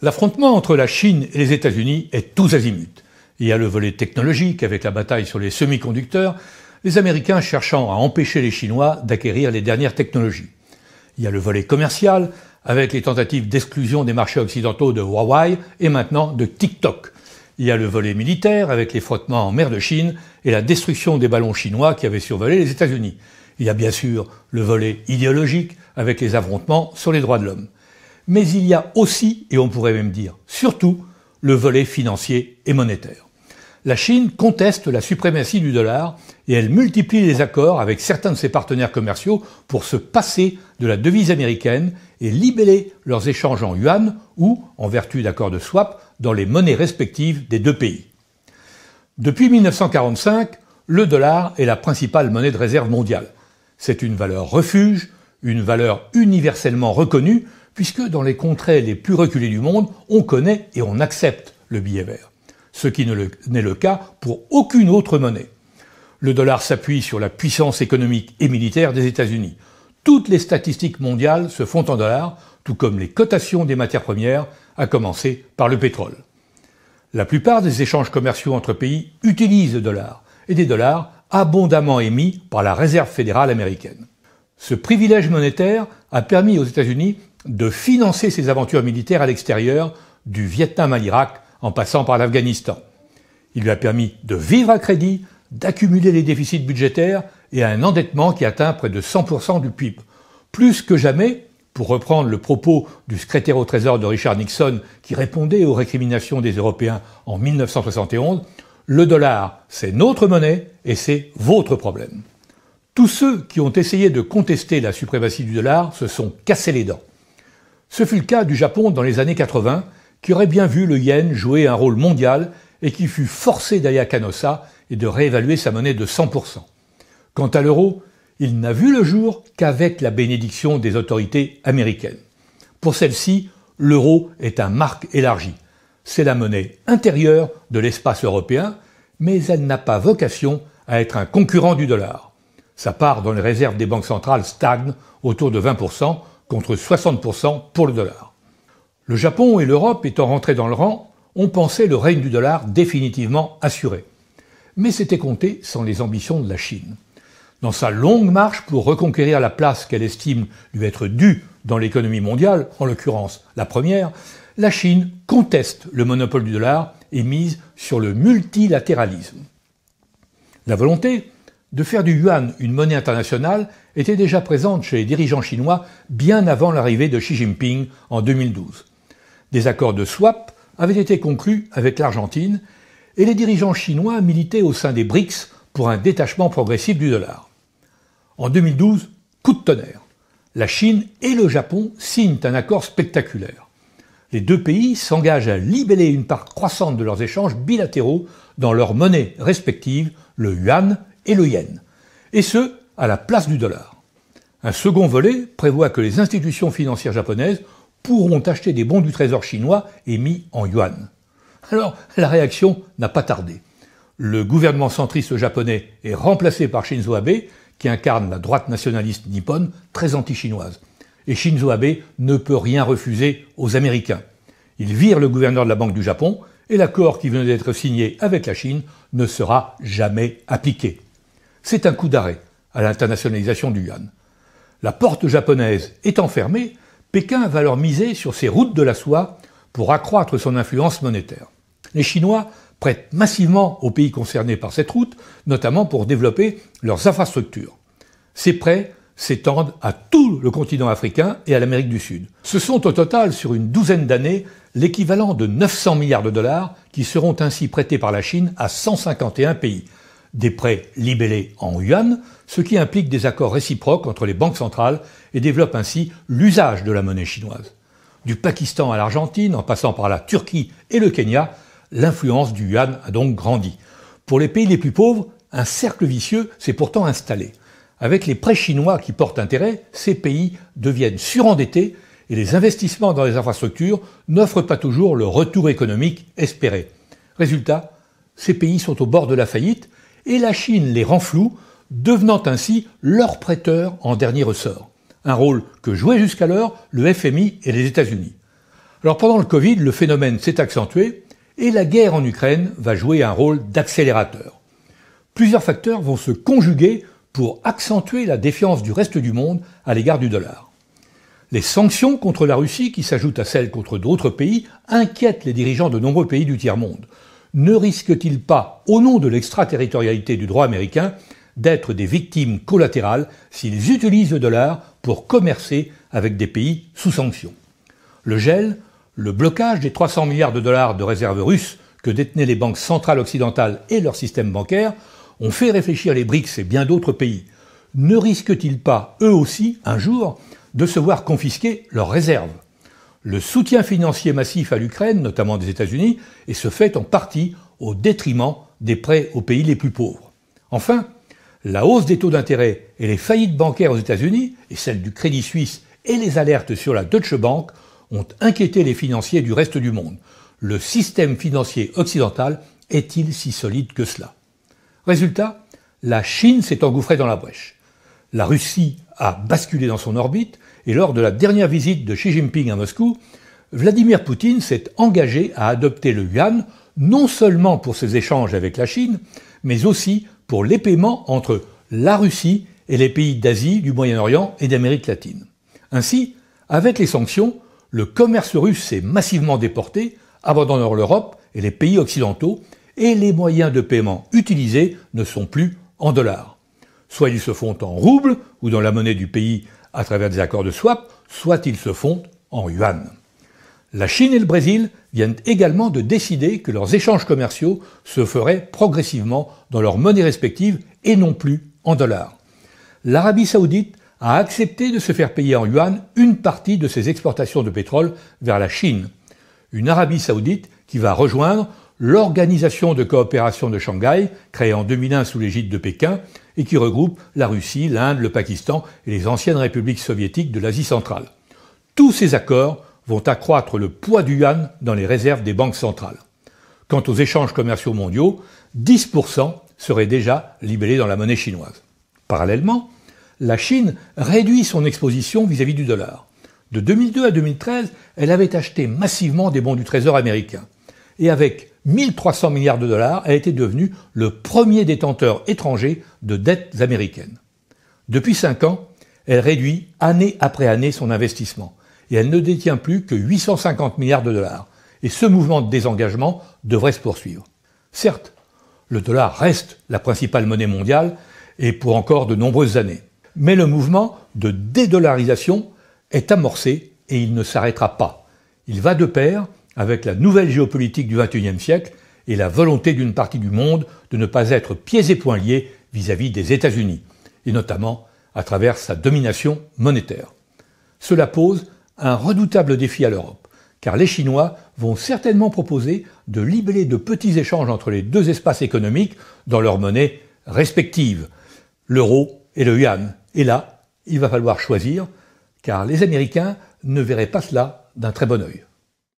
L'affrontement entre la Chine et les États-Unis est tous azimuts. Il y a le volet technologique avec la bataille sur les semi-conducteurs, les Américains cherchant à empêcher les Chinois d'acquérir les dernières technologies. Il y a le volet commercial avec les tentatives d'exclusion des marchés occidentaux de Huawei et maintenant de TikTok. Il y a le volet militaire avec les frottements en mer de Chine et la destruction des ballons chinois qui avaient survolé les États-Unis. Il y a bien sûr le volet idéologique avec les affrontements sur les droits de l'homme. Mais il y a aussi, et on pourrait même dire surtout, le volet financier et monétaire. La Chine conteste la suprématie du dollar et elle multiplie les accords avec certains de ses partenaires commerciaux pour se passer de la devise américaine et libeller leurs échanges en yuan ou, en vertu d'accords de swap, dans les monnaies respectives des deux pays. Depuis 1945, le dollar est la principale monnaie de réserve mondiale. C'est une valeur refuge, une valeur universellement reconnue, puisque dans les contrées les plus reculées du monde, on connaît et on accepte le billet vert. Ce qui n'est le cas pour aucune autre monnaie. Le dollar s'appuie sur la puissance économique et militaire des États-Unis. Toutes les statistiques mondiales se font en dollars, tout comme les cotations des matières premières, à commencer par le pétrole. La plupart des échanges commerciaux entre pays utilisent le dollar, et des dollars abondamment émis par la Réserve fédérale américaine. Ce privilège monétaire a permis aux États-Unis de financer ses aventures militaires à l'extérieur, du Vietnam à l'Irak, en passant par l'Afghanistan. Il lui a permis de vivre à crédit, d'accumuler les déficits budgétaires et un endettement qui atteint près de 100% du PIB. Plus que jamais, pour reprendre le propos du secrétaire au Trésor de Richard Nixon qui répondait aux récriminations des Européens en 1971, le dollar, c'est notre monnaie et c'est votre problème. Tous ceux qui ont essayé de contester la suprématie du dollar se sont cassés les dents. Ce fut le cas du Japon dans les années 80, qui aurait bien vu le yen jouer un rôle mondial et qui fut forcé d'aller à Canossa et de réévaluer sa monnaie de 100%. Quant à l'euro, il n'a vu le jour qu'avec la bénédiction des autorités américaines. Pour celle-ci, l'euro est un marque élargi. C'est la monnaie intérieure de l'espace européen, mais elle n'a pas vocation à être un concurrent du dollar. Sa part dans les réserves des banques centrales stagne autour de 20% contre 60% pour le dollar. Le Japon et l'Europe étant rentrés dans le rang, on pensait le règne du dollar définitivement assuré. Mais c'était compté sans les ambitions de la Chine. Dans sa longue marche pour reconquérir la place qu'elle estime lui être due dans l'économie mondiale, en l'occurrence la première, la Chine conteste le monopole du dollar et mise sur le multilatéralisme. La volonté de faire du yuan une monnaie internationale était déjà présente chez les dirigeants chinois bien avant l'arrivée de Xi Jinping en 2012. Des accords de swap avaient été conclus avec l'Argentine et les dirigeants chinois militaient au sein des BRICS pour un détachement progressif du dollar. En 2012, coup de tonnerre. La Chine et le Japon signent un accord spectaculaire. Les deux pays s'engagent à libeller une part croissante de leurs échanges bilatéraux dans leurs monnaies respectives, le yuan et le yen, et ce, à la place du dollar. Un second volet prévoit que les institutions financières japonaises pourront acheter des bons du trésor chinois émis en yuan. Alors, la réaction n'a pas tardé. Le gouvernement centriste japonais est remplacé par Shinzo Abe, qui incarne la droite nationaliste nippone, très anti-chinoise. Et Shinzo Abe ne peut rien refuser aux Américains. Il vire le gouverneur de la Banque du Japon, et l'accord qui venait d'être signé avec la Chine ne sera jamais appliqué. C'est un coup d'arrêt à l'internationalisation du yuan. La porte japonaise étant fermée, Pékin va alors miser sur ses routes de la soie pour accroître son influence monétaire. Les Chinois prêtent massivement aux pays concernés par cette route, notamment pour développer leurs infrastructures. Ces prêts s'étendent à tout le continent africain et à l'Amérique du Sud. Ce sont au total, sur une douzaine d'années, l'équivalent de 900 milliards de dollars qui seront ainsi prêtés par la Chine à 151 pays. Des prêts libellés en yuan, ce qui implique des accords réciproques entre les banques centrales et développe ainsi l'usage de la monnaie chinoise. Du Pakistan à l'Argentine, en passant par la Turquie et le Kenya, l'influence du yuan a donc grandi. Pour les pays les plus pauvres, un cercle vicieux s'est pourtant installé. Avec les prêts chinois qui portent intérêt, ces pays deviennent surendettés et les investissements dans les infrastructures n'offrent pas toujours le retour économique espéré. Résultat, ces pays sont au bord de la faillite et la Chine les rend flous, devenant ainsi leur prêteur en dernier ressort. un rôle que jouaient jusqu'alors le FMI et les États-Unis. Alors pendant le Covid, le phénomène s'est accentué et la guerre en Ukraine va jouer un rôle d'accélérateur. Plusieurs facteurs vont se conjuguer pour accentuer la défiance du reste du monde à l'égard du dollar. Les sanctions contre la Russie, qui s'ajoutent à celles contre d'autres pays, inquiètent les dirigeants de nombreux pays du tiers-monde. Ne risquent-ils pas, au nom de l'extraterritorialité du droit américain, d'être des victimes collatérales s'ils utilisent le dollar pour commercer avec des pays sous sanctions? Le gel, le blocage des 300 milliards de dollars de réserves russes que détenaient les banques centrales occidentales et leur système bancaire ont fait réfléchir les BRICS et bien d'autres pays. Ne risquent-ils pas, eux aussi, un jour, de se voir confisquer leurs réserves? Le soutien financier massif à l'Ukraine, notamment des États-Unis, et se fait en partie au détriment des prêts aux pays les plus pauvres. Enfin, la hausse des taux d'intérêt et les faillites bancaires aux États-Unis, et celles du Crédit Suisse et les alertes sur la Deutsche Bank, ont inquiété les financiers du reste du monde. Le système financier occidental est-il si solide que cela? Résultat, la Chine s'est engouffrée dans la brèche. La Russie a basculé dans son orbite et lors de la dernière visite de Xi Jinping à Moscou, Vladimir Poutine s'est engagé à adopter le yuan non seulement pour ses échanges avec la Chine, mais aussi pour les paiements entre la Russie et les pays d'Asie, du Moyen-Orient et d'Amérique latine. Ainsi, avec les sanctions, le commerce russe s'est massivement déporté, abandonnant l'Europe et les pays occidentaux, et les moyens de paiement utilisés ne sont plus en dollars. Soit ils se font en roubles ou dans la monnaie du pays à travers des accords de swap, soit ils se font en yuan. La Chine et le Brésil viennent également de décider que leurs échanges commerciaux se feraient progressivement dans leurs monnaies respectives et non plus en dollars. L'Arabie Saoudite a accepté de se faire payer en yuan une partie de ses exportations de pétrole vers la Chine. Une Arabie Saoudite qui va rejoindre l'Organisation de coopération de Shanghai, créée en 2001 sous l'égide de Pékin, et qui regroupe la Russie, l'Inde, le Pakistan et les anciennes républiques soviétiques de l'Asie centrale. Tous ces accords vont accroître le poids du yuan dans les réserves des banques centrales. Quant aux échanges commerciaux mondiaux, 10% seraient déjà libellés dans la monnaie chinoise. Parallèlement, la Chine réduit son exposition vis-à-vis du dollar. De 2002 à 2013, elle avait acheté massivement des bons du Trésor américain. Et avec 1300 milliards de dollars, elle était devenue le premier détenteur étranger de dettes américaines. Depuis 5 ans, elle réduit année après année son investissement. Et elle ne détient plus que 850 milliards de dollars. Et ce mouvement de désengagement devrait se poursuivre. Certes, le dollar reste la principale monnaie mondiale, et pour encore de nombreuses années. Mais le mouvement de dédollarisation est amorcé et il ne s'arrêtera pas. Il va de pair avec la nouvelle géopolitique du XXIe siècle et la volonté d'une partie du monde de ne pas être pieds et poings liés vis-à-vis des États-Unis, et notamment à travers sa domination monétaire. Cela pose un redoutable défi à l'Europe, car les Chinois vont certainement proposer de libeller de petits échanges entre les deux espaces économiques dans leurs monnaies respectives, l'euro et le yuan. Et là, il va falloir choisir, car les Américains ne verraient pas cela d'un très bon œil.